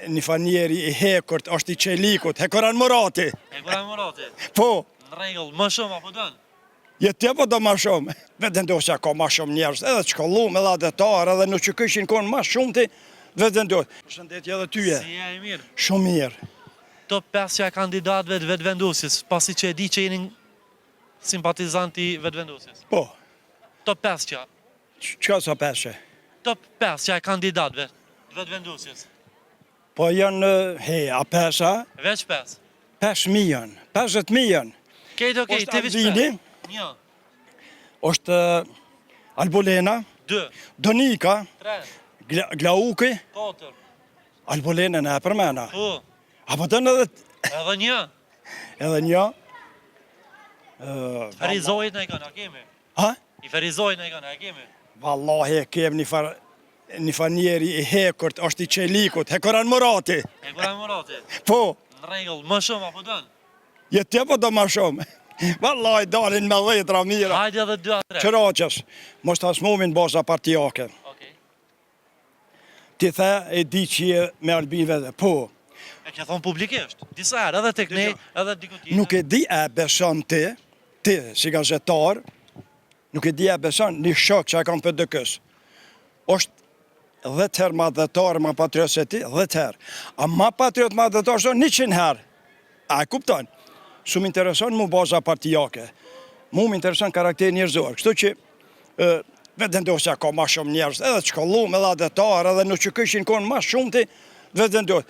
një fanjeri i hekurt, është i qelikut, Hekoran Murati. Hekoran Murati. Po. Në rregull, më shumë apo dën? Jetë po do më shumë. Vetë ndosja ka më shumë njerëz, edhe të shkollum, edhe adatar, edhe nuk që këshin konë më shumë ti, vetë ndosja. Përshëndetje edhe tyje. Si je i mirë? Shumë mirë. Top 5 që kandidatëve të vetëvendosjes, pasi që e di që jeni simpatizanti vetëvendosjes. Po. Top 5 që? Qka sa peshe? Top 5 që kandidatëve të vetëvendosjes. Po janë, a pesa? Veç 5. 5.000 janë, 50.000 janë. Kejtë okej, Është të veç 5. Albini, Një. është Albolena, 2. Donika, 3. Glauki, 4. Albolena në e përmena. Po. Apo të në Edhe një. edhe një. Ferizojit në i kanë, a kemi? Ha? I ferizojit në i kanë, a kemi? Wallahi kem një fanjeri i hekurt, është i qelikut, Hekoran Murati. Hekoran Murati. Po, Në rregull, më shumë apo dën? jetë po do më shumë. Wallahi dalin me 10 mira. Hajde edhe 2-3. Qëraqës, mos të asmumin baza partijake. Okej. Ti the e di që je me Albinve dhe po. E ke thonë publikisht, disa herë, edhe tek ne, edhe diku tjetër. Nuk e di e beson ti si gazetar, nuk e di e beson një shok që e kam për dëkës. Është 10 herë ma dhetar, ma patriot se ti, 10 herë. A ma patriot ma dhetar se 100 herë. A e kupton? Su më intereson mu baza partijake. Mu më intereson karakter njerëzor. Kështu që vetë ndosja ka ma shumë njerëz, edhe të shkollum, edhe adetar, edhe nuk që këshin konë ma shumë ti, vetë ndosja.